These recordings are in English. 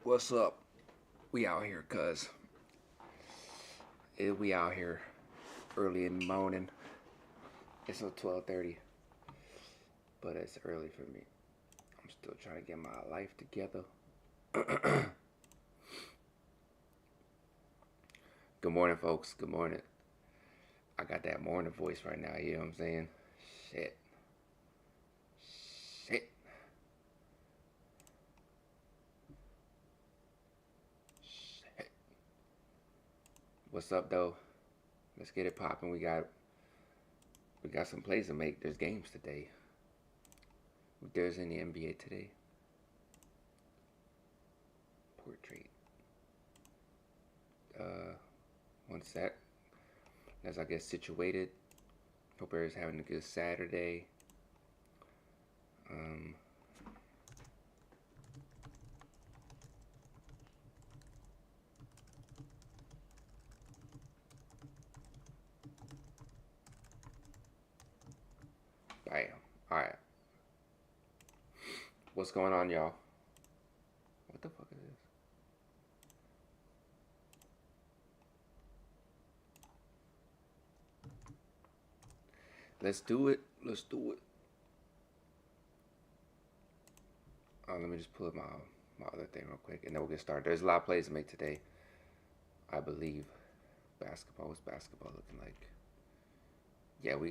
What's up? We out here, cuz. We out here early in the morning. It's 12:30, but it's early for me. I'm still trying to get my life together. Good morning, folks. Good morning. I got that morning voice right now, you know what I'm saying? Shit. Shit. Shit. What's up, though? Let's get it popping. We got some plays to make. There's games today. There's in the NBA today. Portrait. One sec. As I get situated. Hope everybody's having a good Saturday. Um, Bam. Alright. What's going on, y'all? What the fuck is this? Let's do it. Let's do it. Let me just pull up my other thing real quick, and then we'll get started. There's a lot of plays to make today, I believe. Basketball. What's basketball looking like? Yeah, we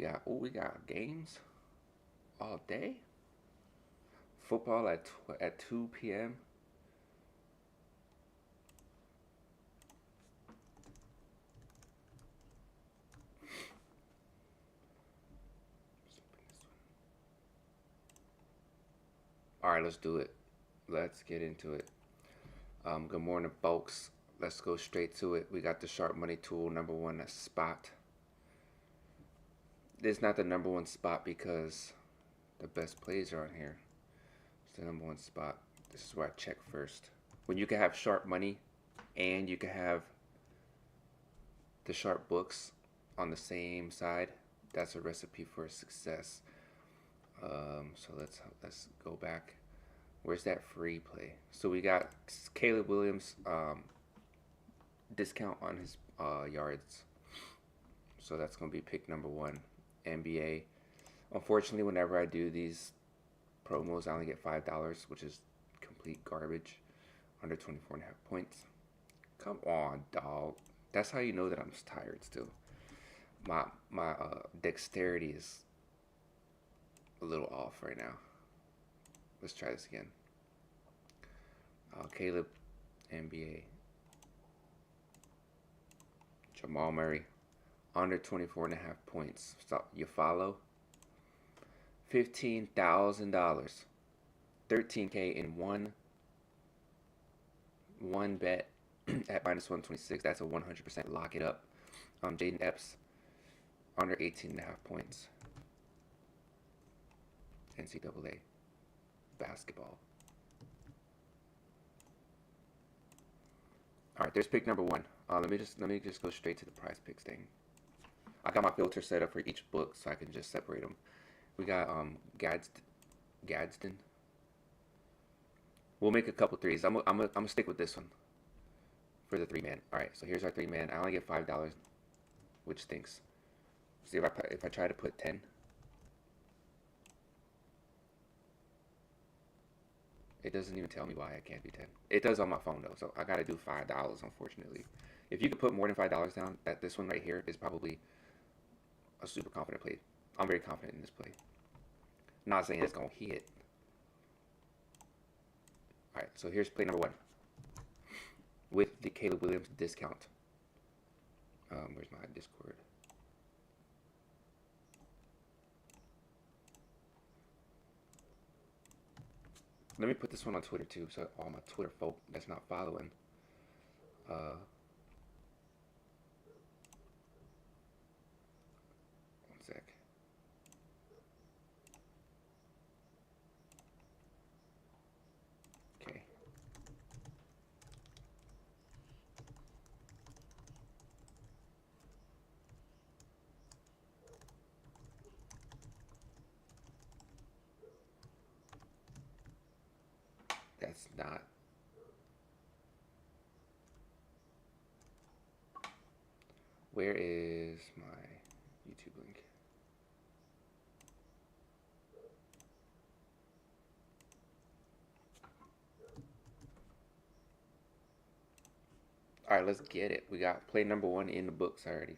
got games all day. Football at 2 p.m. All right, let's do it. Let's get into it. Good morning, folks. Let's go straight to it. We got the sharp money tool, number one spot. It's not the number one spot because the best plays are on here. It's the number one spot. This is where I check first. When you can have sharp money and you can have the sharp books on the same side, that's a recipe for success. So let's go back. Where's that free play? So we got Caleb Williams discount on his yards. So that's going to be pick number one. NBA. Unfortunately, whenever I do these promos, I only get $5, which is complete garbage. Under 24.5 points. Come on, dog. That's how you know that I'm tired still. My dexterity is a little off right now. Let's try this again. Caleb, NBA. Jamal Murray, under 24.5 points. So you follow? $15,000. 13K in one bet at minus 126. That's a 100% lock it up. Jaden Epps, under 18.5 points. NCAA basketball. All right, there's pick number one. Let me just go straight to the prize picks thing. I got my filter set up for each book so I can just separate them. We got Gadsden. We'll make a couple threes. I'm gonna stick with this one for the 3-man. All right, so here's our 3-man. I only get $5, which stinks. See if I try to put 10. It doesn't even tell me why I can't do 10. It does on my phone though, so I gotta do $5, unfortunately. If you could put more than $5 down, this one right here is probably a super confident play. I'm very confident in this play. Not saying it's gonna hit. Alright, so here's play number one. With the Caleb Williams discount. Where's my Discord? Let me put this one on Twitter too, so all my Twitter folk that's not following. One sec. Okay. That's not Where is my YouTube link? All right, let's get it. We got play number 1 in the books already.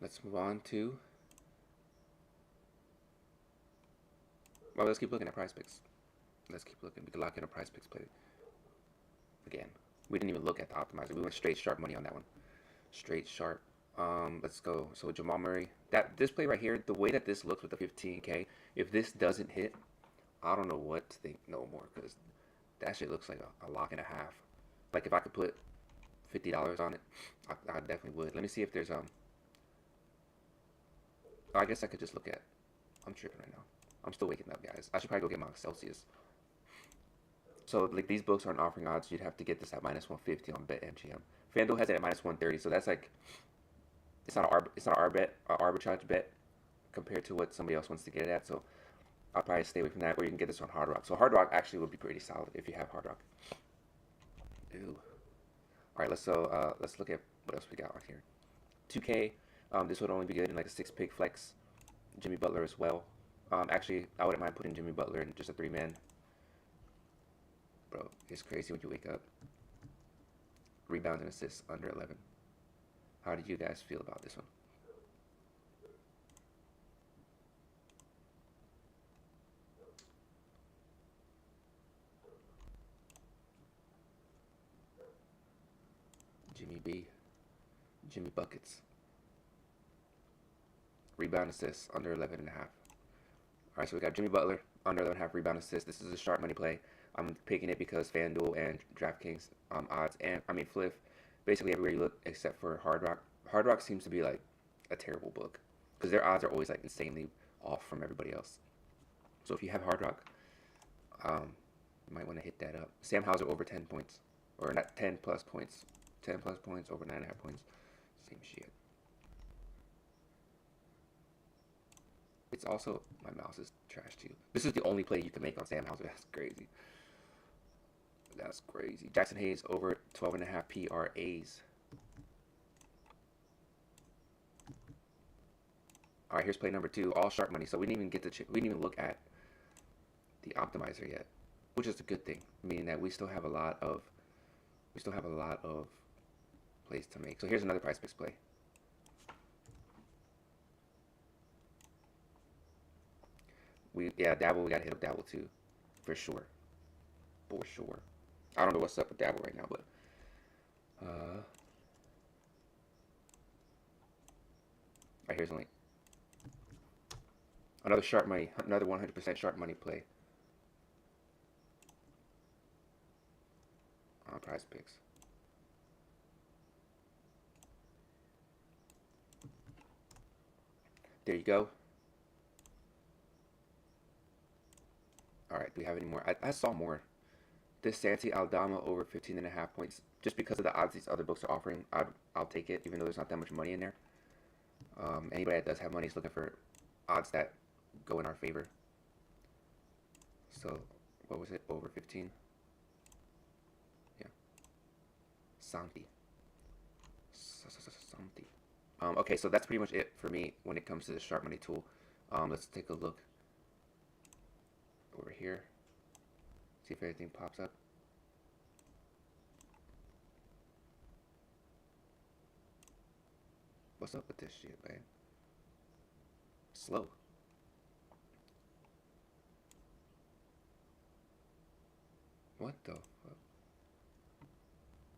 Let's move on to. Well, let's keep looking at prize picks. Let's keep looking. We can lock in a prize picks play. Again, we didn't even look at the optimizer. We went straight sharp money on that one. Straight sharp. Let's go. So Jamal Murray. This play right here, the way that this looks with the 15K, if this doesn't hit, I don't know what to think no more, because that shit looks like a lock and a half. Like if I could put $50 on it, I definitely would. Let me see if there's I guess I could just look at. I'm tripping right now. I'm still waking up, guys. I should probably go get my Celsius. So like these books aren't offering odds. You'd have to get this at -150 on BetMGM. FanDuel has it at -130, so that's like it's not an arbitrage bet compared to what somebody else wants to get it at. So I'll probably stay away from that. Or you can get this on Hard Rock. So Hard Rock actually would be pretty solid if you have Hard Rock. Ew. All right, let's look at what else we got on here. 2K. This would only be good in like a 6-pick flex. Jimmy Butler as well. Actually, I wouldn't mind putting Jimmy Butler in just a 3-man. Bro, it's crazy when you wake up. Rebounds and assists under 11. How do you guys feel about this one? Jimmy B. Jimmy Buckets. Rebound assists under 11.5. Alright, so we got Jimmy Butler under 11.5 rebound assists. This is a sharp money play. I'm picking it because FanDuel and DraftKings odds, and I mean Fliff, basically everywhere you look except for Hard Rock. Hard Rock seems to be like a terrible book because their odds are always like insanely off from everybody else. So if you have Hard Rock, you might want to hit that up. Sam Hauser over 10 points, or not 10 plus points, 10 plus points over 9.5 points. Same shit. It's also, my mouse is trash too. This is the only play you can make on Sam Hauser. That's crazy. That's crazy. Jackson Hayes over 12.5 PRAs. All right, here's play number 2. All sharp money. So we didn't even get to we didn't even look at the optimizer yet, which is a good thing, meaning that we still have a lot of plays to make. So here's another price picks play. Dabble, we gotta hit up Dabble too, for sure. For sure. I don't know what's up with Dabble right now, but right, here's a link. Another sharp money, another 100% sharp money play. On prize picks. There you go. Alright, do we have any more? I saw more. This Santi Aldama over 15.5 points. Just because of the odds these other books are offering, I'll take it, even though there's not that much money in there. Anybody that does have money is looking for odds that go in our favor. So, what was it? Over 15? Yeah. Santi. Santi. Okay, so that's pretty much it for me when it comes to the sharp money tool. Let's take a look over here. See if anything pops up. What's up with this shit, man? Slow. What the fuck?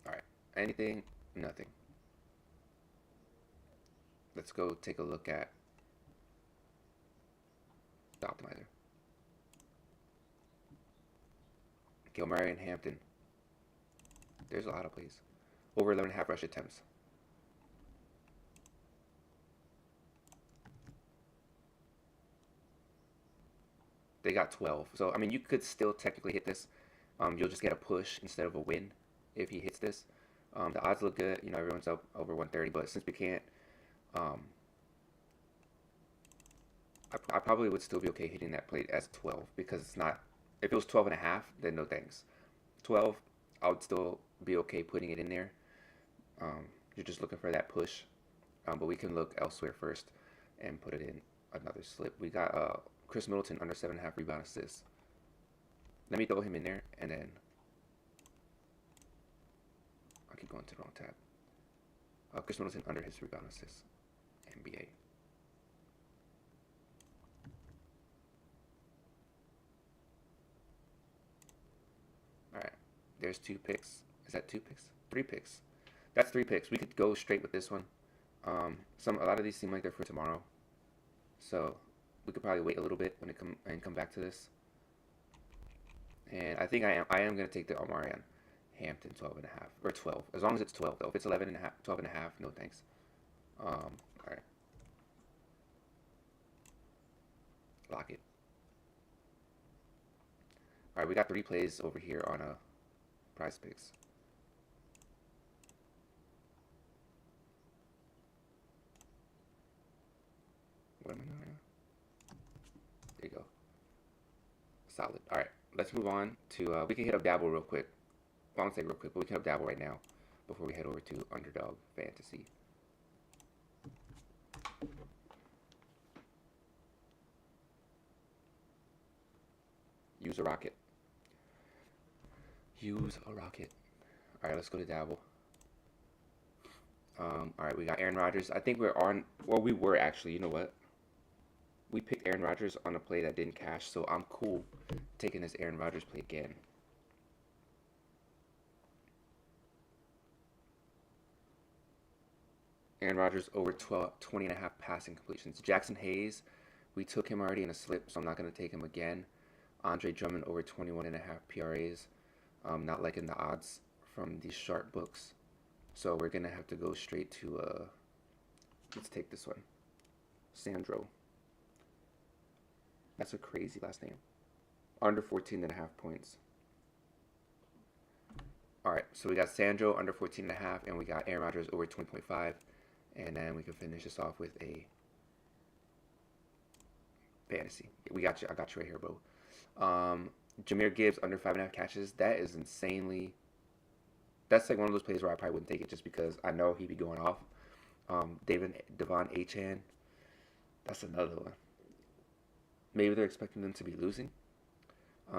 Alright. Anything? Nothing. Let's go take a look at the optimizer. Gilmurray and Hampton. There's a lot of plays. Over 11.5 rush attempts. They got 12. So, I mean, you could still technically hit this. You'll just get a push instead of a win if he hits this. The odds look good. You know, everyone's up over 130. But since we can't, I probably would still be okay hitting that play as 12. Because it's not, if it was 12.5, then no thanks. 12, I would still be okay putting it in there. You're just looking for that push, but we can look elsewhere first and put it in another slip. We got Chris Middleton under 7.5 rebound assists. Let me throw him in there, and then I keep going to the wrong tab. Chris Middleton under his rebound assists, NBA. All right, there's 2 picks. Is that 2 picks? 3 picks. That's 3 picks. We could go straight with this one. A lot of these seem like they're for tomorrow, so we could probably wait a little bit when it come back to this. And I think I am gonna take the Omarion Hampton 12.5 or 12, as long as it's 12 though. If it's 11.5, 12.5, no thanks. All right, lock it. All right, we got 3 plays over here on Prize Picks. What am I doing? There you go. Solid. All right, let's move on to, we can hit up Dabble real quick. Well, I won't say real quick, but we can hit up Dabble right now before we head over to Underdog Fantasy. Use a rocket. Use a rocket. All right, let's go to Dabble. All right, we got Aaron Rodgers. I think we're on, well, we were actually, you know what? We picked Aaron Rodgers on a play that didn't cash, so I'm cool taking this Aaron Rodgers play again. Aaron Rodgers over 20.5 passing completions. Jackson Hayes, we took him already in a slip, so I'm not going to take him again. Andre Drummond over 21.5 PRAs. Not liking the odds from these sharp books. So we're going to have to go straight to, let's take this one. Sandro. That's a crazy last name. Under 14.5 points. All right, so we got Sandro under 14.5, and we got Aaron Rodgers over 20.5. And then we can finish this off with a fantasy. We got you. I got you right here, bro. Jahmyr Gibbs under 5.5 catches. That is insanely. That's like one of those plays where I probably wouldn't take it just because I know he'd be going off. Devon Achane. That's another one. Maybe they're expecting them to be losing.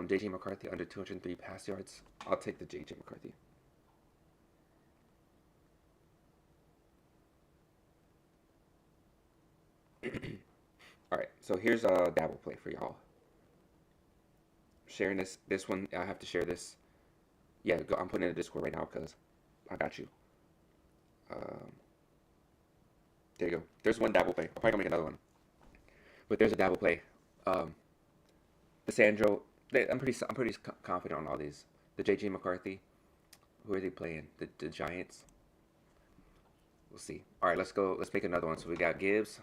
J.J. McCarthy under 203 pass yards. I'll take the J.J. McCarthy. All right, so here's a Dabble play for y'all. Sharing this one, I have to share this. Yeah, I'm putting it in the Discord right now because I got you. There you go. There's one Dabble play. I'll probably make another one. But there's a Dabble play. The Sandro, I'm pretty confident on all these. The J.J. McCarthy, who are they playing? The Giants. We'll see. All right, let's go. Let's make another one. So we got Gibbs.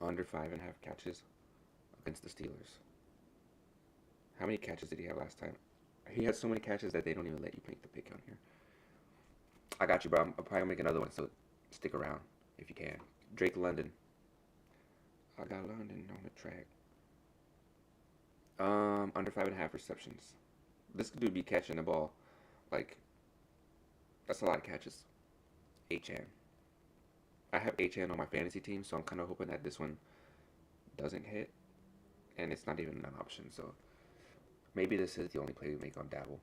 Under 5.5 catches against the Steelers. How many catches did he have last time? He had so many catches that they don't even let you make the pick on here. I got you, bro. I'll probably make another one, so stick around if you can. Drake London. I got London on the track. Under 5.5 receptions. This dude be catching the ball. Like, that's a lot of catches. H.N. I have H.N. on my fantasy team, so I'm kind of hoping that this one doesn't hit. And it's not even an option, so maybe this is the only play we make on Dabble.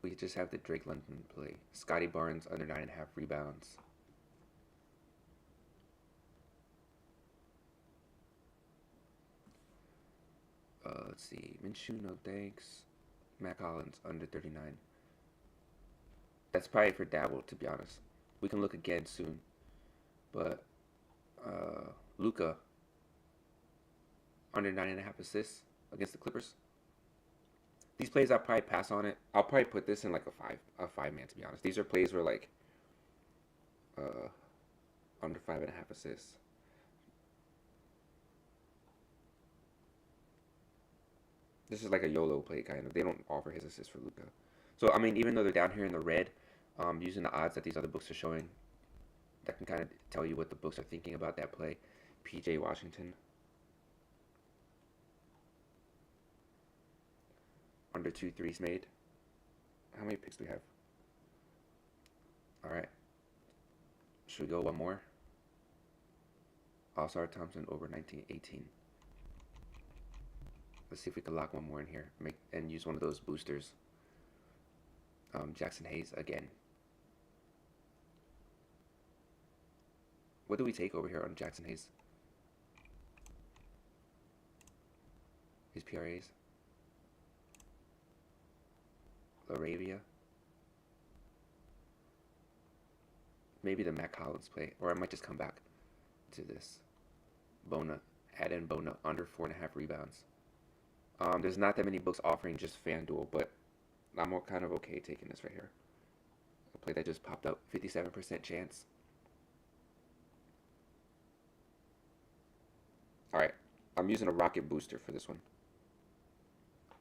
We just have the Drake London play. Scotty Barnes under 9.5 rebounds. Let's see. Minshew, no thanks. Mac Hollins under 39. That's probably for Dabble, to be honest. We can look again soon. But Luka under 9.5 assists against the Clippers. These plays I'll probably pass on it. I'll probably put this in like a five man, to be honest. These are plays where like under 5.5 assists. This is like a YOLO play kind of. They don't offer his assist for Luka. So I mean, even though they're down here in the red, using the odds that these other books are showing, that can kind of tell you what the books are thinking about that play. PJ Washington. under 2 threes made. How many picks do we have? All right. Should we go one more? All-Star Thompson over 1918. Let's see if we can lock one more in here. And use one of those boosters. Jackson Hayes again. What do we take over here on Jackson Hayes? His PRAs. Laravia. Maybe the Matt Collins play, or I might just come back to this. Bona, add in Bona under 4.5 rebounds. There's not that many books offering just FanDuel, but I'm kind of okay taking this right here. A play that just popped up, 57% chance. All right, I'm using a rocket booster for this one.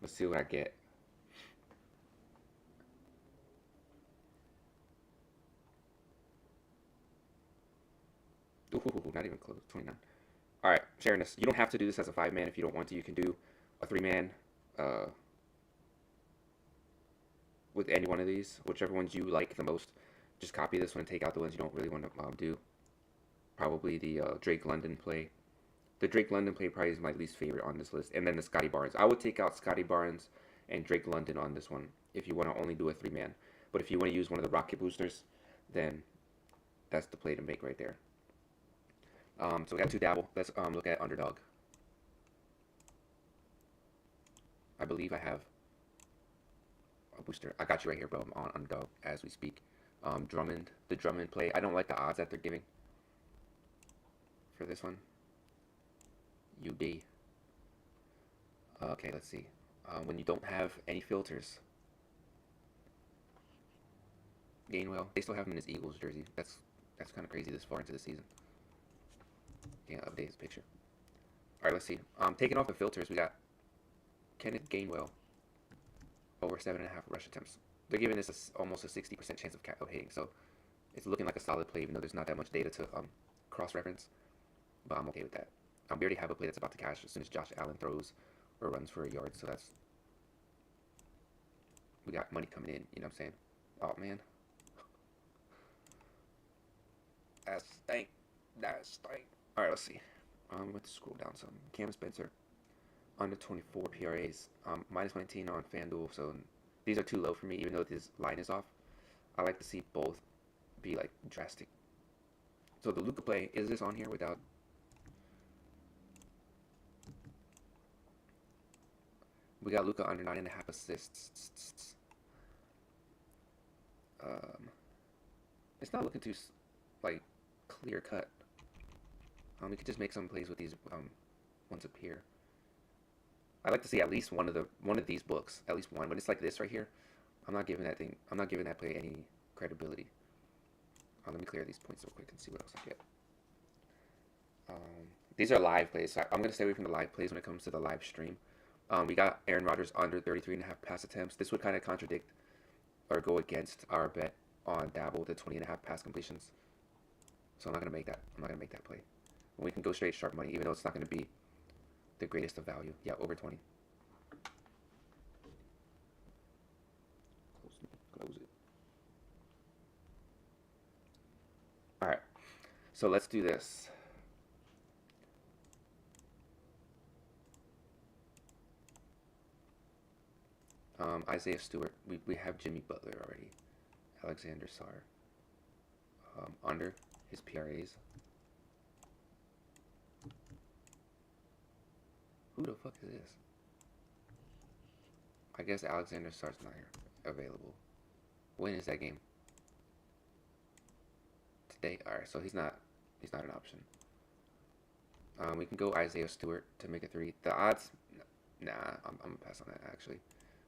Let's see what I get. Ooh, not even close. 29. All right, sharing this. You don't have to do this as a 5-man if you don't want to. You can do a 3-man with any one of these, whichever ones you like the most. Just copy this one and take out the ones you don't really want to do. Probably the Drake London play. The Drake London play probably is my least favorite on this list. And then the Scotty Barnes. I would take out Scotty Barnes and Drake London on this one if you want to only do a 3-man. But if you want to use one of the rocket boosters, then that's the play to make right there. So we got 2 dabble. Let's look at underdog. I believe I have a booster. I got you right here, bro. I'm on underdog as we speak. Drummond, the Drummond play. I don't like the odds that they're giving for this one. UD. Okay, let's see. When you don't have any filters. Gainwell. They still have him in his Eagles jersey. That's kind of crazy this far into the season. Yeah, update his picture. Alright, let's see. Taking off the filters, we got Kenneth Gainwell over 7.5 rush attempts. They're giving this almost a 60% chance of hitting, so it's looking like a solid play, even though there's not that much data to cross-reference. But I'm okay with that. We already have a play that's about to cash as soon as Josh Allen throws or runs for a yard, so that's... We got money coming in, you know what I'm saying? Oh, man. That's stank. That's stank. Alright, let's see. Let's scroll down some. Cam Spencer, under 24 PRAs, minus 19 on FanDuel, so these are too low for me, even though this line is off. I like to see both be, like, drastic. So the Luka play, is this on here without... We got Luka under 9.5 assists. It's not looking too, like, clear cut. We could just make some plays with these ones up here. I like to see at least one of these books, at least one. When it's like this right here, I'm not giving that play any credibility. Let me clear these points real quick and see what else I get. These are live plays, so I'm gonna stay away from the live plays when it comes to the live stream. We got Aaron Rodgers under 33.5 pass attempts. This would kind of contradict or go against our bet on Dabble, the 20.5 pass completions. So I'm not gonna make that play. We can go straight sharp money, even though it's not going to be the greatest of value. Yeah, over 20. Close it. All right, so let's do this. Isaiah Stewart. We have Jimmy Butler already. Alexander Sarr. Under his PRAs. Who the fuck is this? I guess Alexander Sarr's not here. Available. When is that game? Today? Alright, so he's not an option. We can go Isaiah Stewart to make a 3. The odds, nah, I'm gonna pass on that actually.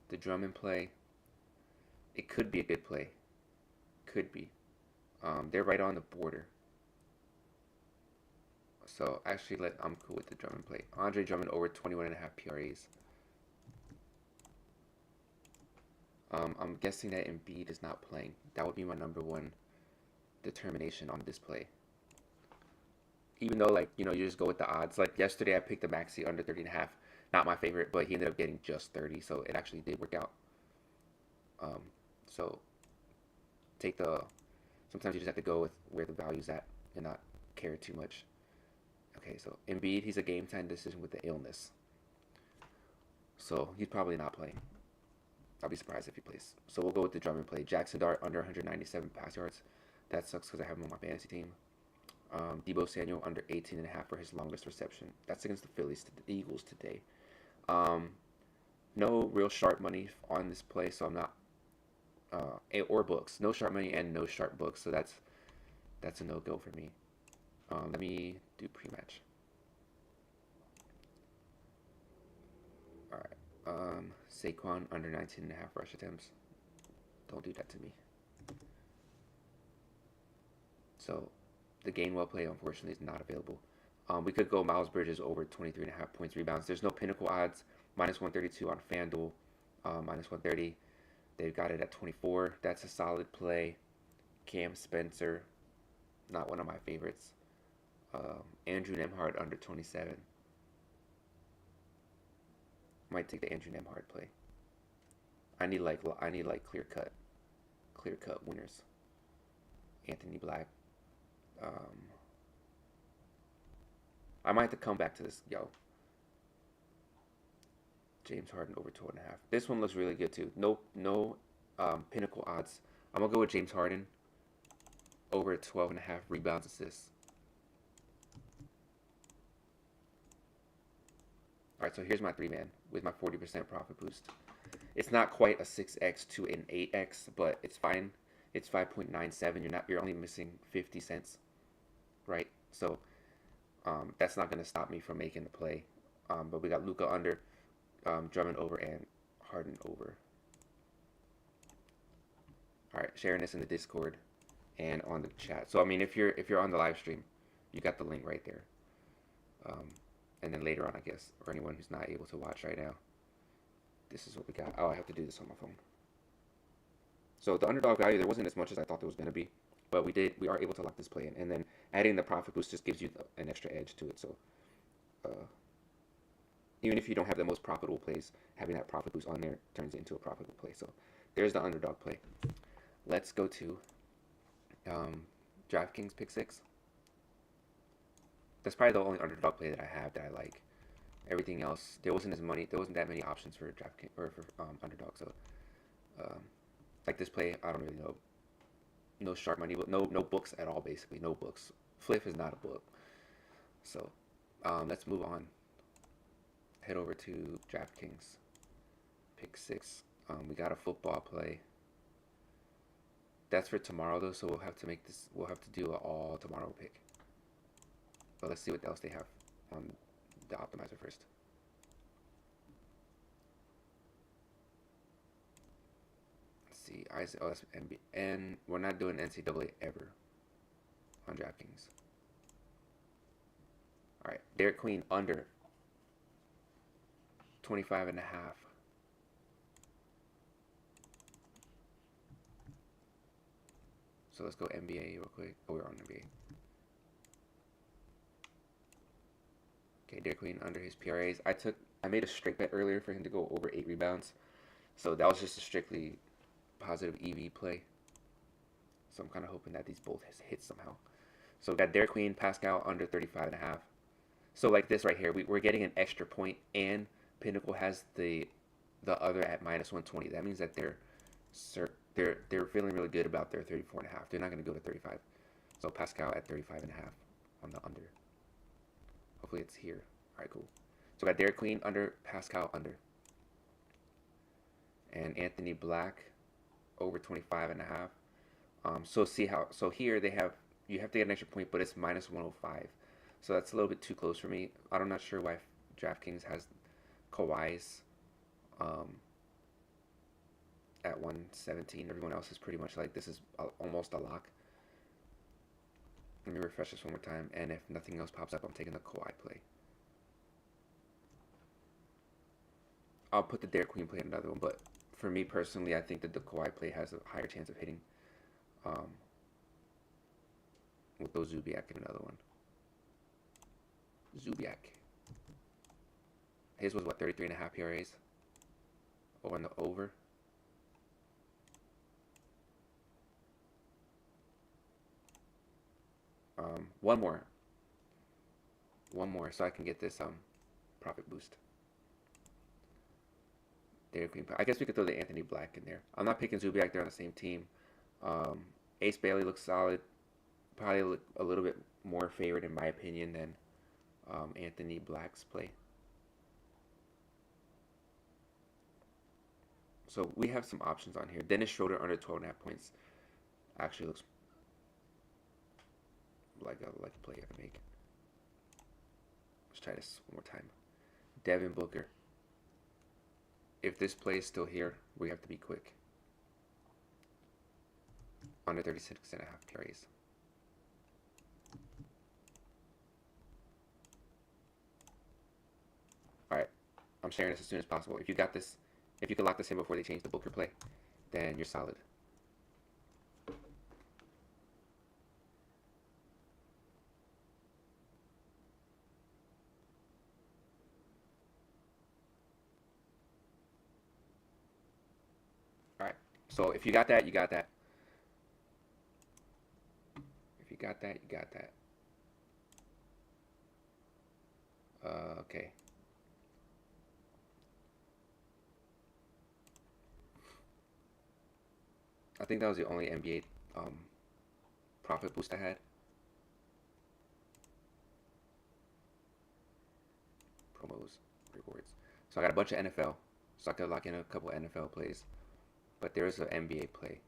The Drummond play, it could be a good play. Could be. They're right on the border. So actually, I'm cool with the Drummond play. Andre Drummond over 21.5 PRAs. I'm guessing that Embiid is not playing. That would be my #1 determination on this play. Even though, like, you know, you just go with the odds. Like yesterday, I picked the Maxey under 30.5 Not my favorite, but he ended up getting just 30, so it actually did work out. Um, so take the. Sometimes you just have to go with where the value's at and not care too much. Okay, so Embiid, he's a game time decision with the illness, so he's probably not playing. I'll be surprised if he plays. So we'll go with the Drummond play. Jackson Dart under 197 pass yards. That sucks because I have him on my fantasy team. Debo Samuel under 18.5 for his longest reception. That's against the Phillies, the Eagles today. No real sharp money on this play, so I'm not. Or books. No sharp money and no sharp books, so that's a no-go for me. Let me do pre-match. All right. Saquon under 19.5 rush attempts. Don't do that to me. So the Gainwell play, unfortunately, is not available. We could go Miles Bridges over 23.5 points, rebounds. There's no pinnacle odds. Minus 132 on FanDuel. Minus 130. They've got it at 24. That's a solid play. Cam Spencer, not one of my favorites. Andrew Nemhard under 27. Might take the Andrew Nemhard play. I need like clear cut winners. Anthony Black. I might have to come back to this. James Harden over 2.5. This one looks really good too. No pinnacle odds. I'm gonna go with James Harden over 12.5 rebounds, assists. All right, so here's my 3-man with my 40% profit boost. It's not quite a 6x to an 8x, but it's fine. It's 5.97. You're only missing 50 cents, right? So that's not gonna stop me from making the play. But we got Luka under, Drummond over, and Harden over. All right, sharing this in the Discord and on the chat. So I mean, if you're on the live stream, you got the link right there. And then later on, I guess, or anyone who's not able to watch right now, this is what we got. Oh, I have to do this on my phone. So the underdog value, there wasn't as much as I thought there was going to be, but we are able to lock this play in. And then adding the profit boost just gives you an extra edge to it. So even if you don't have the most profitable plays, having that profit boost on there turns it into a profitable play. So there's the underdog play. Let's go to DraftKings pick 6. That's probably the only underdog play that I have that I like. Everything else, there wasn't that many options for DraftKings or for underdog. So like this play, I don't really know. No sharp money, but no books at all. Basically, no books. Fliff is not a book. So let's move on. Head over to DraftKings pick 6. We got a football play. That's for tomorrow though, so we'll have to do an all tomorrow pick. But let's see what else they have on the optimizer first. Let's see, oh, that's NBA, and we're not doing NCAA ever on DraftKings. All right, Derek Queen under 25.5. So let's go NBA real quick. Oh, we're on NBA. Okay, Derek Queen under his PRAs. I made a straight bet earlier for him to go over 8 rebounds. So that was just a strictly positive EV play. So I'm kind of hoping that these both hit somehow. So we got Derek Queen, Pascal under 35.5. So like this right here, we're getting an extra point, and Pinnacle has the other at minus 120. That means that they're feeling really good about their 34.5. They're not going to go to 35. So Pascal at 35.5 on the under. Hopefully it's here. All right, cool. So we got Derek Queen under, Pascal under, and Anthony Black over 25.5. So here you have to get an extra point, but it's minus 105. So that's a little bit too close for me. I'm not sure why DraftKings has Kawhi's at 117. Everyone else is pretty much like this is almost a lock. Let me refresh this one more time, and if nothing else pops up, I'm taking the Kawhi play. I'll put the Derek Queen play in another one, but for me personally, I think that the Kawhi play has a higher chance of hitting. We'll throw Zubiak in another one. Zubiak. His was what, 33.5 PRAs? On the over. One more. One more so I can get this profit boost. Dairy Queen. I guess we could throw the Anthony Black in there. I'm not picking Zubiak. They're on the same team. Ace Bailey looks solid. Probably look a little bit more favored in my opinion than Anthony Black's play. So we have some options on here. Dennis Schroeder under 12.5 points actually looks like a play I can make. Let's try this one more time. Devin Booker. If this play is still here, we have to be quick. Under 36.5 carries. Alright, I'm sharing this as soon as possible. If you got this, if you can lock this in before they change the Booker play, then you're solid. Alright, so if you got that, you got that. If you got that, you got that. Okay. I think that was the only NBA profit boost I had. Promos, rewards. So I got a bunch of NFL, so I could lock in a couple NFL plays. But there is an NBA play.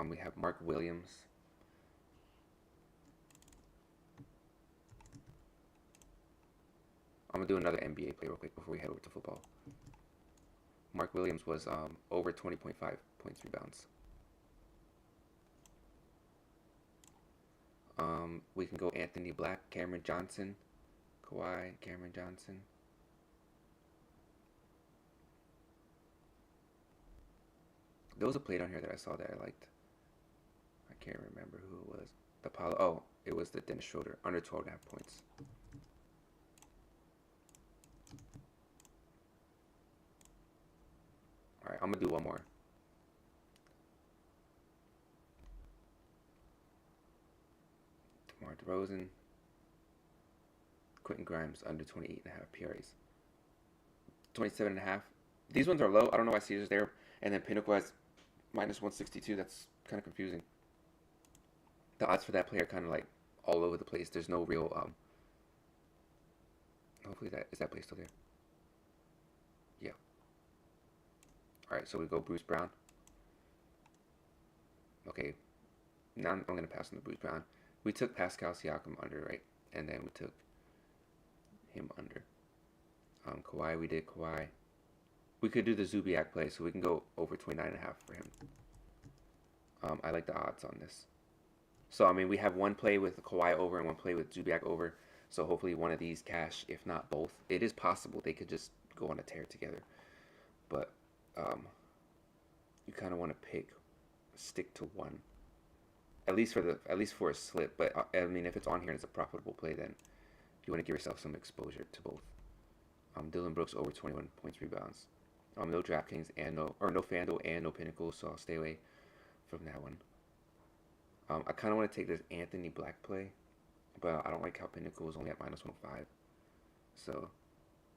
We have Mark Williams. I'm gonna do another NBA play real quick before we head over to football. Mark Williams was over 20.5 points, rebounds. We can go Anthony Black, Cameron Johnson, Kawhi, Cameron Johnson. There was a play down here that I saw that I liked. I can't remember who it was. The Paulo. Oh, it was the Dennis Schroeder, under 12.5 points. All right, I'm gonna do one more. DeMar DeRozan, Quentin Grimes under 28.5 PRAs. 27.5. These ones are low. I don't know why Caesar's there. And then Pinnacle has minus 162. That's kind of confusing. The odds for that play are kind of like all over the place. There's no real hopefully that play still there. Yeah. All right, so we go Bruce Brown. Okay. Now I'm going to pass on the Bruce Brown. We took Pascal Siakam under, right? And then we took him under. Kawhi, we did Kawhi. We could do the Zubiak play, so we can go over 29.5 for him. I like the odds on this. So, I mean, we have one play with Kawhi over and one play with Zubiak over. So, hopefully one of these cash, if not both. It is possible they could just go on a tear together. But you kind of want to stick to one. At least for a slip. But, I mean, if it's on here and it's a profitable play, then you want to give yourself some exposure to both. Dylan Brooks over 21 points, rebounds. No DraftKings and no FanDuel and no Pinnacle, so I'll stay away from that one. I kind of want to take this Anthony Black play, but I don't like how Pinnacle is only at minus 105. So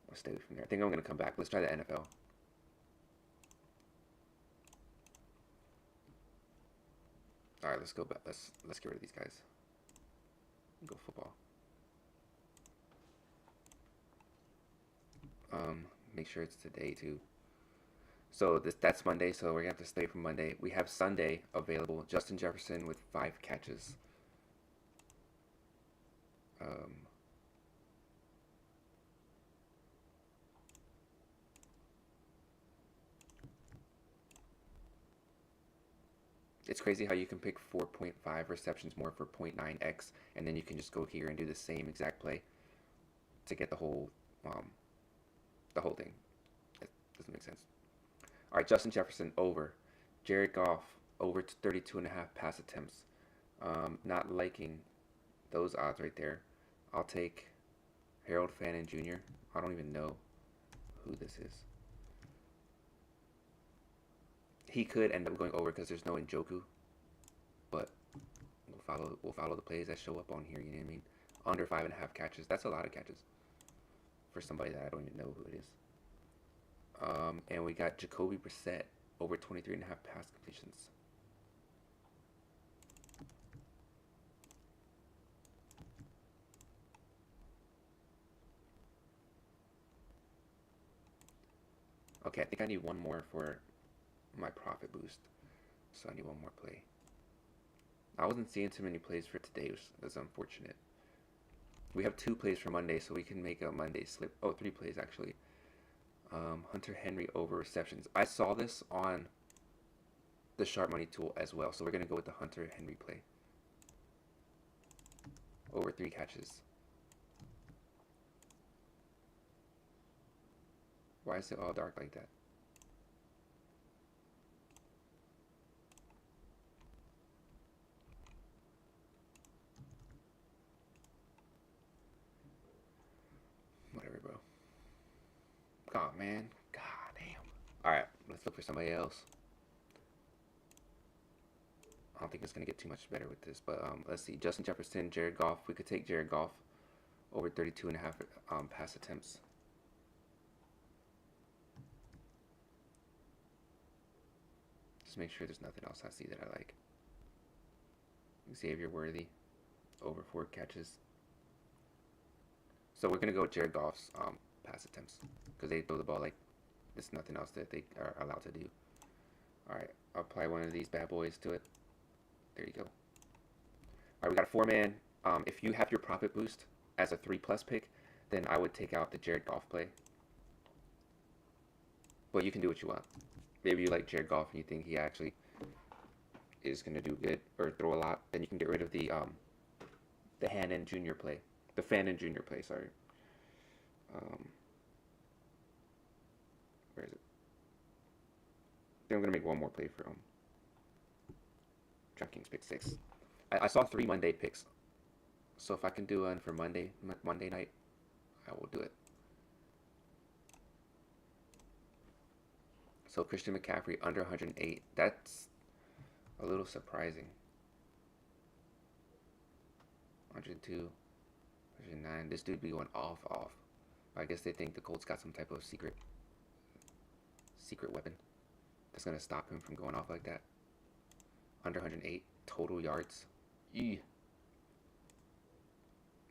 I'll stay away from there. I think I'm going to come back. Let's try the NFL. All right, let's go back. Let's get rid of these guys. Go football. Make sure it's today too. So that's Monday, so we're gonna have to stay from Monday. We have Sunday available. Justin Jefferson with 5 catches. It's crazy how you can pick 4.5 receptions more for 0.9x, and then you can just go here and do the same exact play to get the whole thing. It doesn't make sense. All right, Justin Jefferson over. Jared Goff over 32.5 pass attempts. Not liking those odds right there. I'll take Harold Fannin Jr. I don't even know who this is. He could end up going over because there's no Njoku, but we'll follow the plays that show up on here. You know what I mean? Under 5.5 catches. That's a lot of catches for somebody that I don't even know who it is. And we got Jacoby Brissett over 23.5 pass completions. Okay, I think I need one more for my profit boost. So I need one more play. I wasn't seeing too many plays for today, which is unfortunate. We have 2 plays for Monday, so we can make a Monday slip. Oh, 3 plays actually. Hunter Henry over receptions. I saw this on the Sharp Money tool as well, so we're going to go with the Hunter Henry play. Over 3 catches. Why is it all dark like that? Whatever, bro. Oh, man. God damn. Alright, let's look for somebody else. I don't think it's going to get too much better with this, but let's see. Justin Jefferson, Jared Goff. We could take Jared Goff over 32.5 pass attempts. Just make sure there's nothing else I see that I like. Xavier Worthy over 4 catches. So we're going to go with Jared Goff's pass attempts because they throw the ball like there's nothing else that they are allowed to do. Alright, I'll apply one of these bad boys to it. There you go. Alright, we got a 4-man. If you have your profit boost as a 3+ pick, then I would take out the Jared Goff play. But you can do what you want. Maybe you like Jared Goff and you think he actually is going to do good or throw a lot, then you can get rid of the Hannon Jr. play. The Fannin Jr. play, sorry. Where is it? Then I'm going to make one more play for DraftKings pick 6. I saw 3 Monday picks. So if I can do one for Monday night, I will do it. So Christian McCaffrey under 108. That's a little surprising. 102, 109. This dude be going off. I guess they think the Colts got some type of secret weapon that's gonna stop him from going off like that. Under 108 total yards. Eee.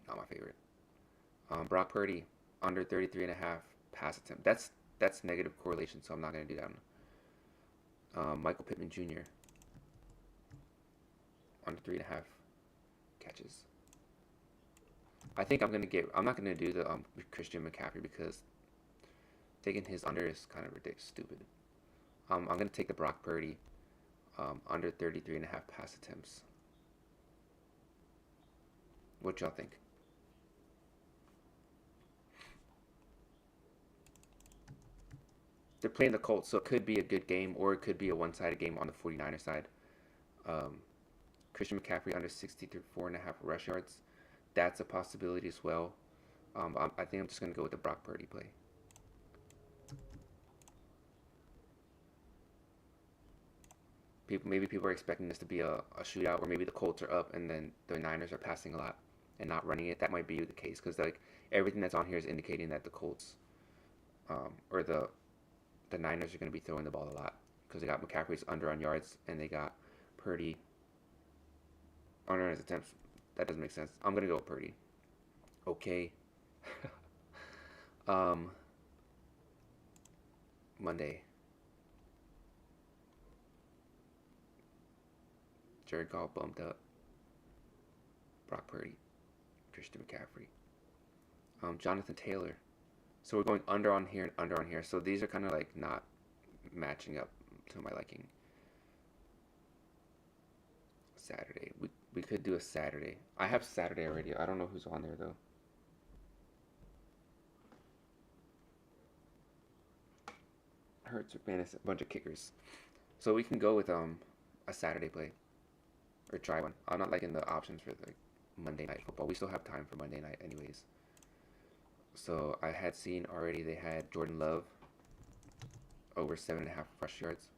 Not my favorite. Brock Purdy under 33.5 pass attempt. That's negative correlation, so I'm not gonna do that one. Michael Pittman Jr. under 3.5 catches. I think I'm not gonna do the Christian McCaffrey because taking his under is kind of ridiculous, stupid. I'm gonna take the Brock Purdy under 33.5 pass attempts. What y'all think? They're playing the Colts, so it could be a good game, or it could be a one-sided game on the 49er side. Christian McCaffrey under 64.5 rush yards. That's a possibility as well. I think I'm just going to go with the Brock Purdy play. Maybe people are expecting this to be a shootout, or maybe the Colts are up and then the Niners are passing a lot and not running it. That might be the case because like everything that's on here is indicating that the Colts or the Niners are going to be throwing the ball a lot because they got McCaffrey's under on yards and they got Purdy under on his attempts. That doesn't make sense. I'm going to go with Purdy. Okay. Monday. Jared Goff bumped up. Brock Purdy. Christian McCaffrey. Jonathan Taylor. So we're going under on here and under on here. So these are kind of like not matching up to my liking. Saturday. We could do a Saturday. I have Saturday already. I don't know who's on there though. Hurts, McManus, a bunch of kickers. So we can go with a Saturday play. Or try one. I'm not liking the options for like Monday night football. We still have time for Monday night anyways. So I had seen already they had Jordan Love over 7.5 rush yards.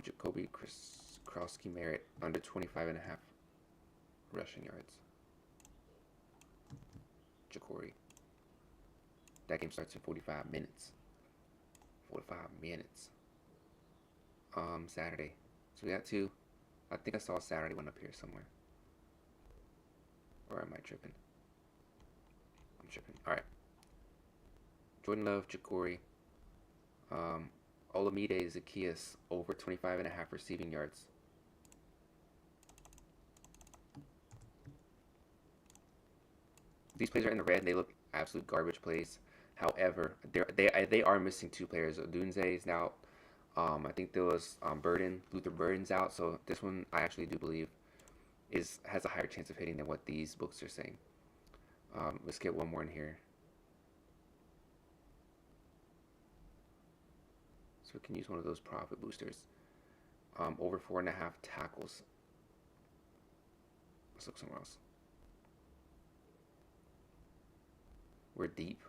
Jacoby Krowski Merritt under 25.5 rushing yards. Jacory. That game starts in 45 minutes. 45 minutes. Saturday. So we got two. I think I saw a Saturday one up here somewhere. Or am I tripping? I'm tripping. Alright. Jordan Love, Jacory. Olamide Zacchaeus over 25.5 receiving yards. These plays are in the red and they look absolute garbage plays. However, they are missing two players. Odunze is now, I think there was Luther Burden's out. So this one I actually do believe has a higher chance of hitting than what these books are saying. Let's get one more in here. So we can use one of those profit boosters. Over 4.5 tackles. Let's look somewhere else. We're deep.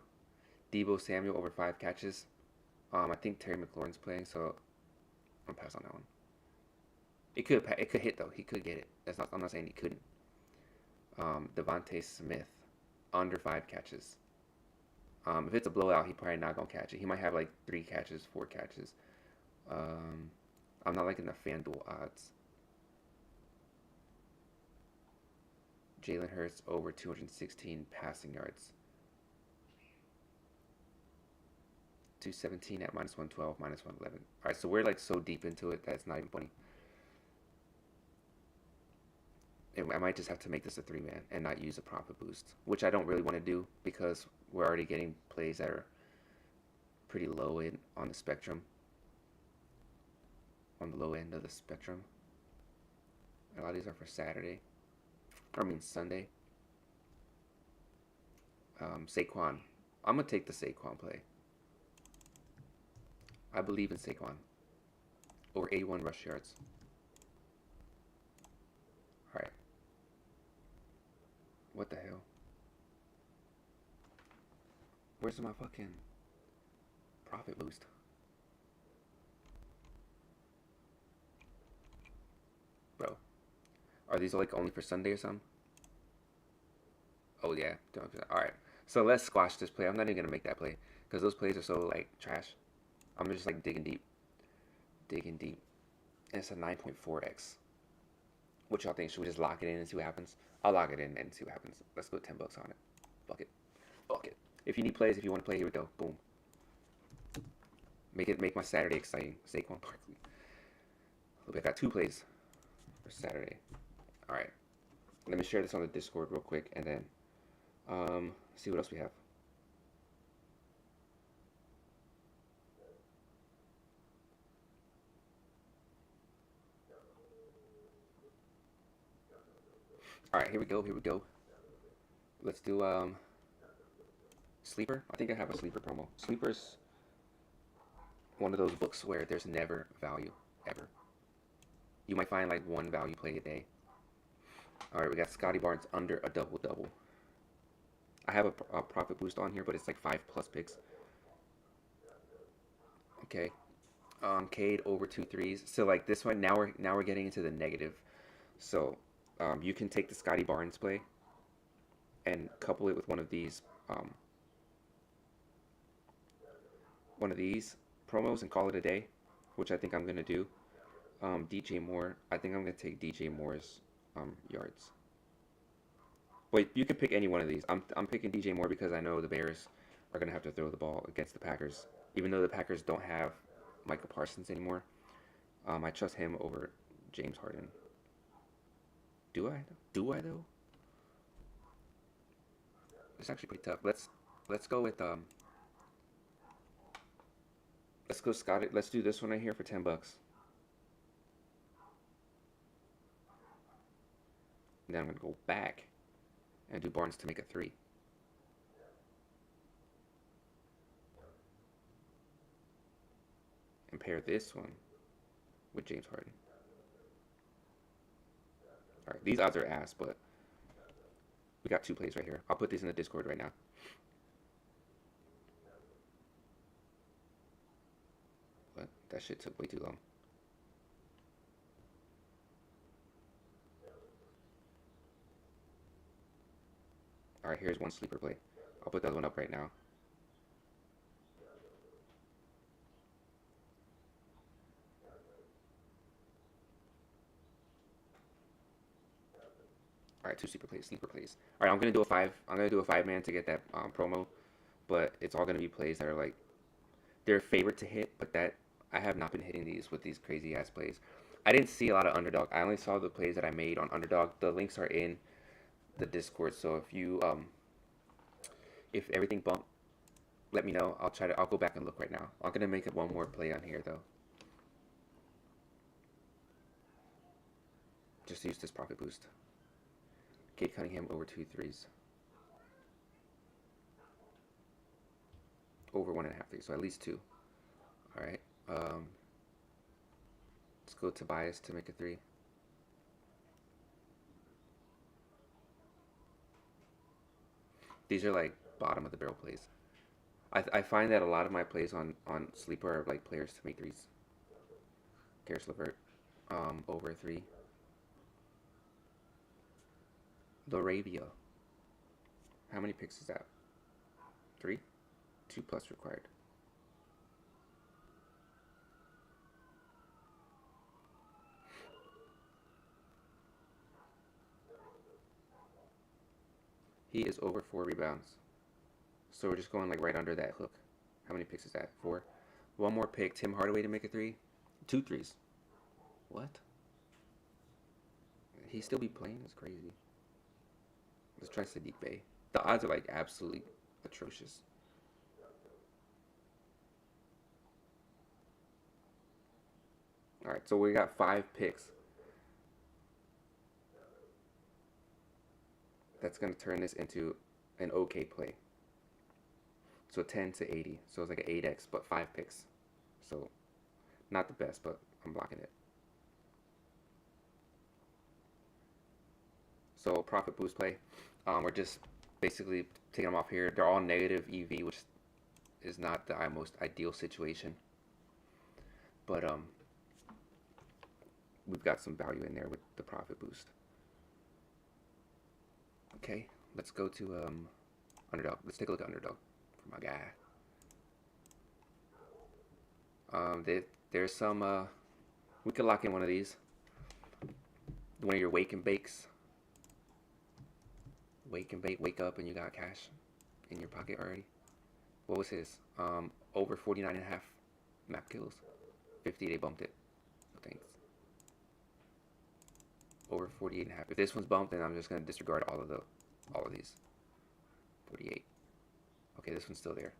Deebo Samuel over 5 catches. I think Terry McLaurin's playing, so I'm gonna pass on that one. It could hit though. He could get it. I'm not saying he couldn't. Devontae Smith under 5 catches. If it's a blowout, he probably not gonna catch it. He might have like 3 catches, 4 catches. I'm not liking the FanDuel odds. Jalen Hurts over 216 passing yards. 217 at -112, -111. All right, so we're like so deep into it that it's not even funny. And I might just have to make this a 3-man and not use a profit boost, which I don't really want to do because we're already getting plays that are pretty low on the spectrum. On the low end of the spectrum. A lot of these are for Saturday. Sunday. Saquon. I'm going to take the Saquon play. I believe in Saquon. Over 81 rush yards. Alright. What the hell? Where's my fucking profit boost? Bro. Are these like only for Sunday or something? Oh yeah. Alright. So let's squash this play. I'm not even going to make that play. Because those plays are so like trash. I'm just like digging deep. Digging deep. And it's a 9.4x. What y'all think? Should we just lock it in and see what happens? I'll lock it in and see what happens. Let's go $10 on it. Fuck it. Fuck it. If you need plays, if you want to play, here we go. Boom. Make my Saturday exciting. Saquon Barkley. I got 2 plays for Saturday. Alright. Let me share this on the Discord real quick and then see what else we have. Alright, here we go. Let's do Sleeper. I think I have a Sleeper promo. Sleeper's one of those books where there's never value, ever. You might find like one value play a day. Alright, we got Scotty Barnes under a double-double. I have a profit boost on here, but it's like 5+ picks. Okay. Cade over 2 threes. So like this one, now we're getting into the negative. So you can take the Scotty Barnes play and couple it with one of these promos and call it a day, which I think I'm gonna do. DJ Moore. I think I'm gonna take DJ Moore's yards. But you can pick any one of these. I'm picking DJ Moore because I know the Bears are gonna have to throw the ball against the Packers, even though the Packers don't have Micah Parsons anymore. I trust him over James Harden. Do I though? It's actually pretty tough. Let's go with let's go Scotty. Let's do this one right here for $10. And then I'm gonna go back and do Barnes to make a 3. And pair this one with James Harden. Alright, these odds are ass, but We got 2 plays right here. I'll put these in the Discord right now. But that shit took way too long. Alright, here's one sleeper play. I'll put that one up right now. Alright, 2 sleeper plays. Alright, I'm gonna do a 5-man to get that promo, but it's all gonna be plays that are like they're favorite to hit, but that I have not been hitting these with these crazy ass plays. I didn't see a lot of underdog. I only saw the plays that I made on underdog. The links are in the Discord, so if you if everything bump, let me know. I'll go back and look right now. I'm gonna make it one more play on here though. Just use this profit boost. Kate Cunningham over 2 threes. Over 1.5 threes, so at least 2. Alright. Let's go to Tobias to make a 3. These are like bottom of the barrel plays. I find that a lot of my plays on sleeper are like players to make 3s. Karis LeVert, over 3. Laravia. How many picks is that? 3? 2 plus required. He is over 4 rebounds. So we're just going like right under that hook. How many picks is that? 4. One more pick. Tim Hardaway to make a 3. 2 threes. What? He still be playing? That's crazy. Let's try Sadiq Bey. The odds are like absolutely atrocious. Alright, so we got 5 picks. That's going to turn this into an okay play. So 10 to 80. So it's like an 8x, but 5 picks. So not the best, but I'm blocking it. So profit boost play. We're just basically taking them off here. They're all negative EV, which is not the most ideal situation. But we've got some value in there with the profit boost. Okay, let's go to underdog. Let's take a look at underdog for my guy. There's some we could lock in one of these. One of your wake and bakes. Wake and bake, wake up and you got cash in your pocket already. What was his? Over 49.5 map kills. 50, they bumped it. No thanks. Over 48.5. If this one's bumped, then I'm just gonna disregard all of these. 48. Okay, this one's still there.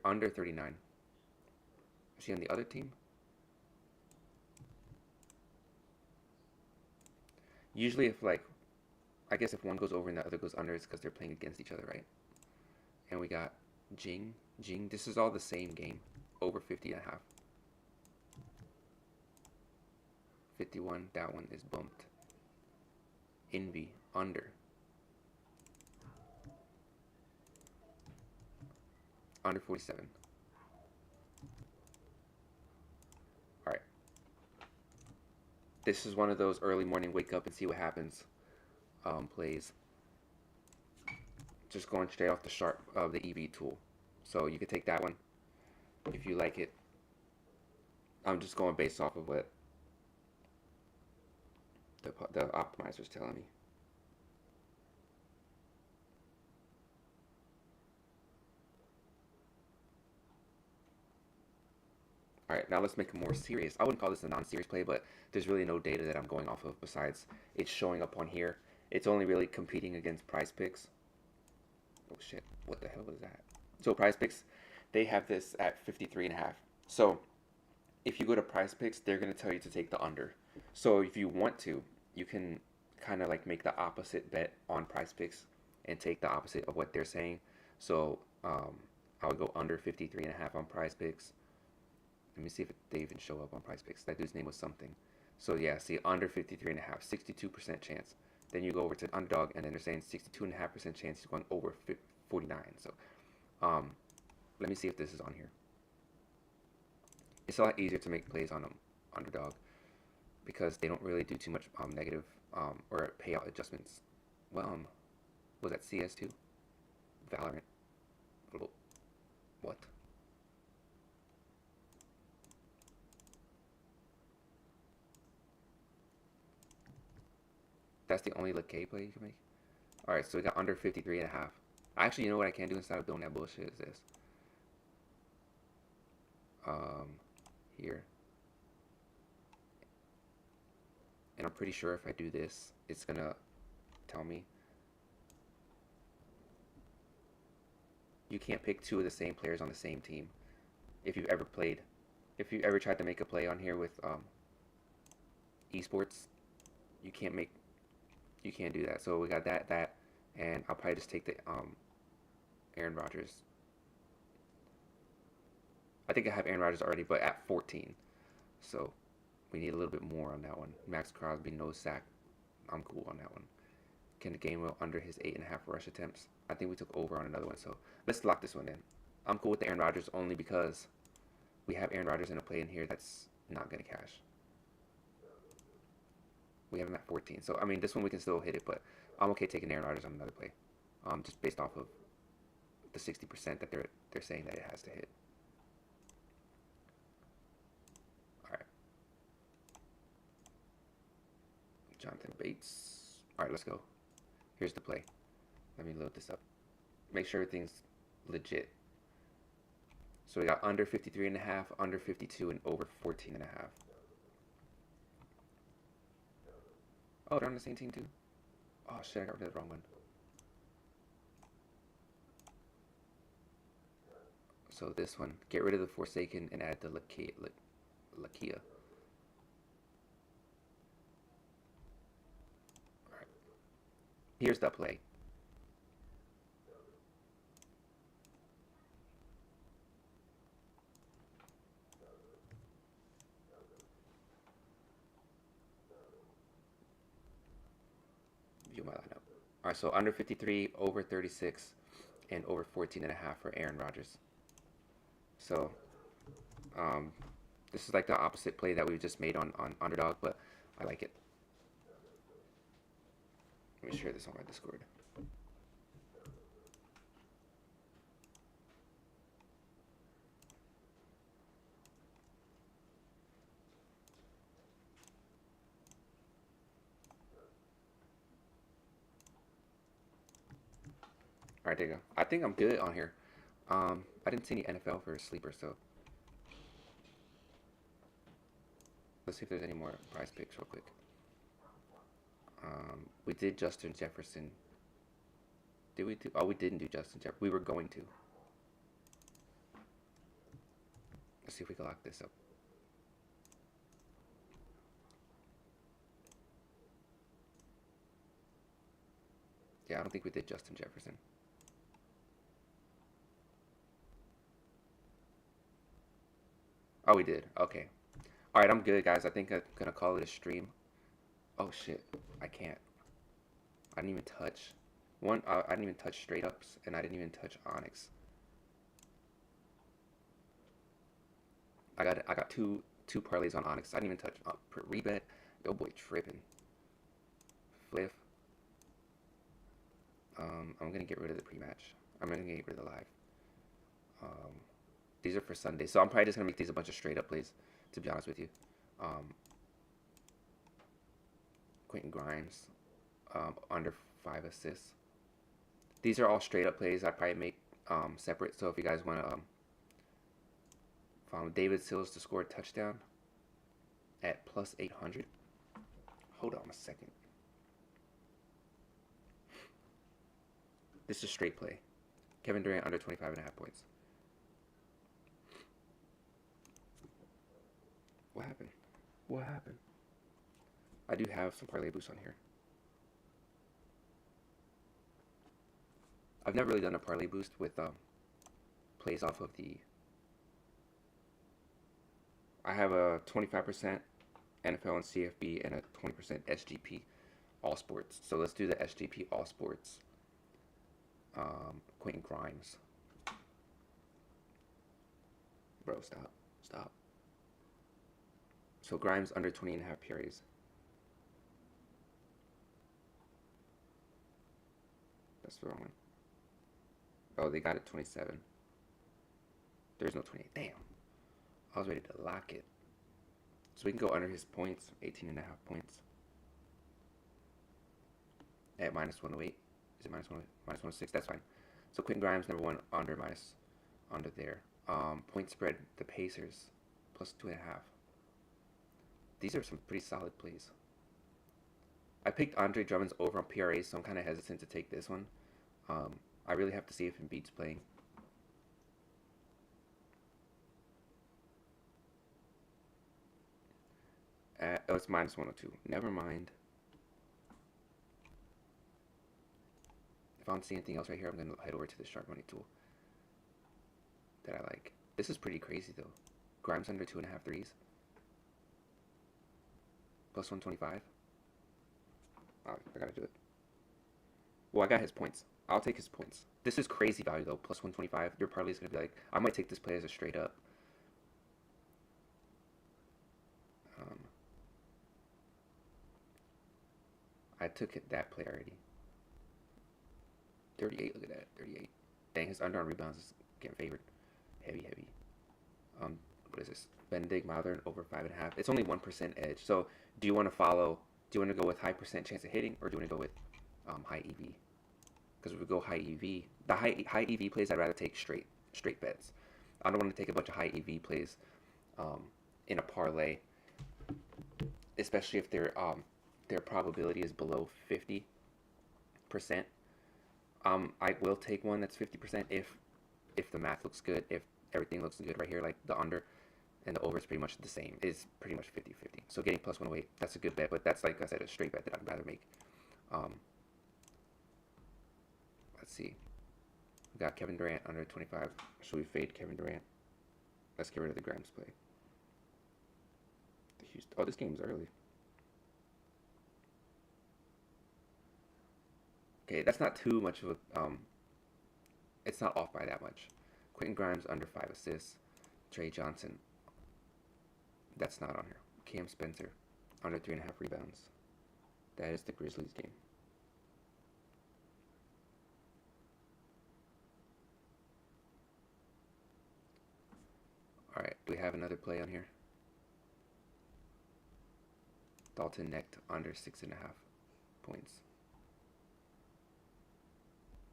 Under 39. Is he on the other team? Usually if like, I guess if one goes over and the other goes under, it's because they're playing against each other, right? And we got Jing. This is all the same game. Over 50.5. 51, that one is bumped. Envy, under. Under 47. Alright. This is one of those early morning wake up and see what happens plays. Just going straight off the sharp of the EV tool. So you could take that one if you like it. I'm just going based off of what the optimizer is telling me. Alright, now let's make it more serious. I wouldn't call this a non-serious play, but there's really no data that I'm going off of besides it's showing up on here. It's only really competing against Prize Picks. Oh shit, what the hell is that? So Prize Picks, they have this at 53.5. So if you go to Prize Picks, they're going to tell you to take the under. So if you want to, you can kind of like make the opposite bet on Prize Picks and take the opposite of what they're saying. So I would go under 53.5 on Prize Picks. Let me see if they even show up on Prize Picks. That dude's name was something. So yeah, see, under 53.5, 62% chance. Then you go over to underdog, and then they're saying 62.5% chance he's going over 49. So, let me see if this is on here. It's a lot easier to make plays on underdog because they don't really do too much negative or payout adjustments. Well, was that CS2? Valorant. What? That's the only K play you can make? Alright, so we got under 53.5. Actually, you know what I can do instead of doing that bullshit is this. Here. And I'm pretty sure if I do this, it's gonna tell me you can't pick two of the same players on the same team. If you've ever played, if you ever tried to make a play on here with esports, you can't do that. So we got that, and I'll probably just take the Aaron Rodgers. I think I have Aaron Rodgers already, but at 14. So we need a little bit more on that one. Max Crosby, no sack. I'm cool on that one. Can the game well under his 8.5 rush attempts? I think we took over on another one, so let's lock this one in. I'm cool with the Aaron Rodgers only because we have Aaron Rodgers in a play in here that's not going to cash. We have him at 14. So, I mean, this one we can still hit it, but I'm okay taking Aaron Rodgers on another play. Just based off of the 60% that they're saying that it has to hit. Alright. Jonathan Bates. Alright, let's go. Here's the play. Let me load this up. Make sure everything's legit. So we got under 53.5, under 52, and over 14.5. Oh, they're on the same team too? Oh shit, I got rid of the wrong one. So this one, get rid of the Forsaken and add the Lakia. Alright. Here's the play. View my lineup. Alright, so under 53, over 36, and over 14.5 for Aaron Rodgers. So, this is like the opposite play that we just made on underdog, but I like it. Let me share this on my Discord. Alright, there you go. I think I'm good on here. I didn't see any NFL for a sleeper, so let's see if there's any more Prize Picks real quick. We did Justin Jefferson. Did we do? Oh, we didn't do Justin Jefferson. We were going to. Let's see if we can lock this up. Yeah, I don't think we did Justin Jefferson. Oh, we did. Okay. Alright, I'm good, guys. I think I'm going to call it a stream. Oh, shit. I can't. I didn't even touch. I didn't even touch straight ups, and I didn't even touch Onyx. I got two parlays on Onyx. I didn't even touch rebet. Yo, boy, tripping. Fliff. I'm going to get rid of the pre-match. I'm going to get rid of the live. These are for Sunday, so I'm probably just going to make these a bunch of straight-up plays, to be honest with you. Quentin Grimes, under 5 assists. These are all straight-up plays I'd probably make separate, so if you guys want to follow David Sills to score a touchdown at plus 800. Hold on a second. This is straight play. Kevin Durant under 25.5 points. What happened? What happened? I do have some parlay boosts on here. I've never really done a parlay boost with plays off of the I have a 25% NFL and CFB and a 20% SGP All Sports. So let's do the SGP All Sports. Quentin Grimes. Bro, stop. Stop. So Grimes under 20.5 PRAs. That's the wrong one. Oh, they got it 27. There's no 28. Damn. I was ready to lock it. So we can go under his points, 18.5 points. At minus 108. Is it minus 108? Minus 106? That's fine. So Quentin Grimes, number one, under there. Point spread, the Pacers, plus 2.5. These are some pretty solid plays. I picked Andre Drummond's over on PRA, so I'm kind of hesitant to take this one. I really have to see if Embiid's playing. Oh, it's minus 102. Never mind. If I don't see anything else right here, I'm going to head over to the Sharp Money tool that I like. This is pretty crazy, though. Grimes under 2.5 threes. Plus 125. Oh, I gotta do it. Well, I got his points. I'll take his points. This is crazy value, though. Plus 125. Your parlay is going to be like, I might take this play as a straight up. I took that play already. 38, look at that. 38. Dang, his under on rebounds is getting favored. Heavy. What is this? Benedict Mathurin over 5.5. It's only 1% edge. So, do you want to follow? Do you want to go with high percent chance of hitting, or do you want to go with high EV? Because if we go high EV, the high EV plays, I'd rather take straight bets. I don't want to take a bunch of high EV plays in a parlay, especially if their probability is below 50%. I will take one that's 50% if the math looks good, if everything looks good right here, like the under and the over is pretty much the same. It's pretty much 50-50. So getting plus 108, that's a good bet, but that's, like I said, a straight bet that I'd rather make. Let's see. We got Kevin Durant under 25. Should we fade Kevin Durant? Let's get rid of the Grimes play. Oh, this game's early. Okay, that's not too much of a, it's not off by that much. Quentin Grimes under 5 assists. Trey Johnson, that's not on here. Cam Spencer under 3.5 rebounds. That is the Grizzlies game. Alright, do we have another play on here? Dalton Necht under 6.5 points.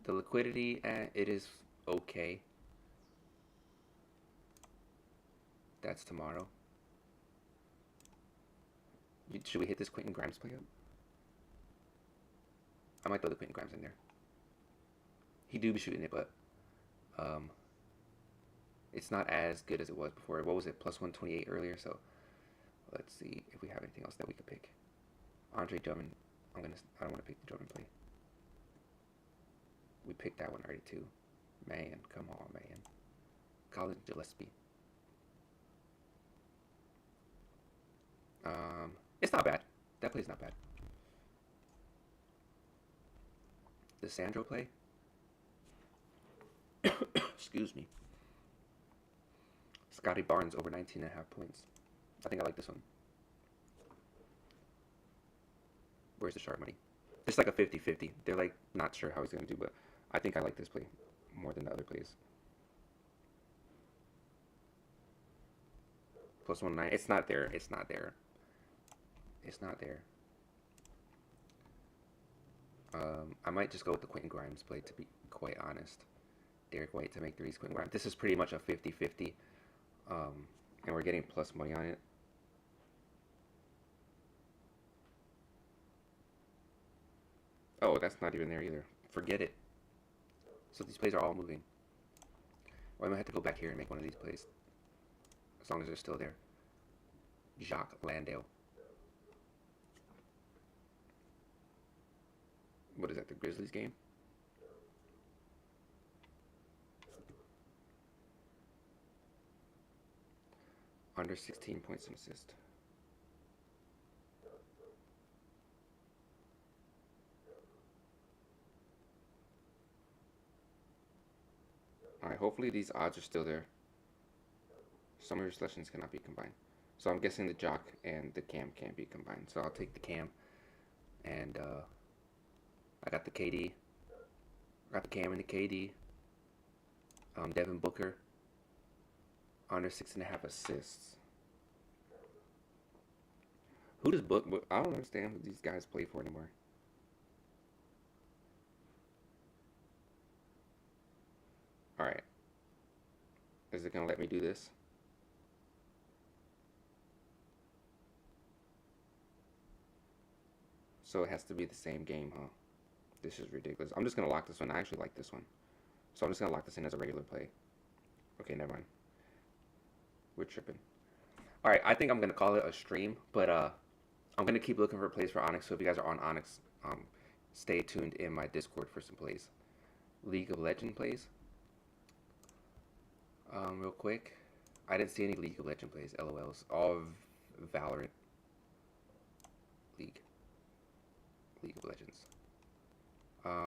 The liquidity, it is okay. That's tomorrow. Should we hit this Quentin Grimes play up? I might throw the Quentin Grimes in there. He do be shooting it, but it's not as good as it was before. What was it? Plus 128 earlier. So let's see if we have anything else that we could pick. Andre Drummond. I don't want to pick the Drummond play. We picked that one already too. Man, come on, man. Colin Gillespie. It's not bad. That play's not bad. The Sandro play. Excuse me. Scotty Barnes over 19.5 points. I think I like this one. Where's the sharp money? It's like a 50-50. They're like not sure how he's going to do, but I think I like this play more than the other plays. Plus 1.9. It's not there. It's not there. It's not there. I might just go with the Quentin Grimes play, to be quite honest. Derek White to make threes, Quentin Grimes. This is pretty much a 50-50. And we're getting plus money on it. Oh, that's not even there either. Forget it. So these plays are all moving. Well, I might have to go back here and make one of these plays. As long as they're still there. Jacques Landale. What is that, the Grizzlies game? Under 16 points and assist. Alright, hopefully these odds are still there. Some of your selections cannot be combined. So I'm guessing the Jock and the Cam can't be combined. So I'll take the Cam. And I got the KD. I got the Cam and the KD. Devin Booker. Under 6.5 assists. Who does Book? I don't understand who these guys play for anymore. Alright. Is it going to let me do this? So it has to be the same game, huh? This is ridiculous. I'm just going to lock this one. I actually like this one. So I'm just going to lock this in as a regular play. Okay, never mind. We're tripping. Alright, I think I'm going to call it a stream. But I'm going to keep looking for plays for Onyx. So if you guys are on Onyx, stay tuned in my Discord for some plays. League of Legends plays. Real quick. I didn't see any League of Legends plays. LOLs. All Valorant. League of Legends.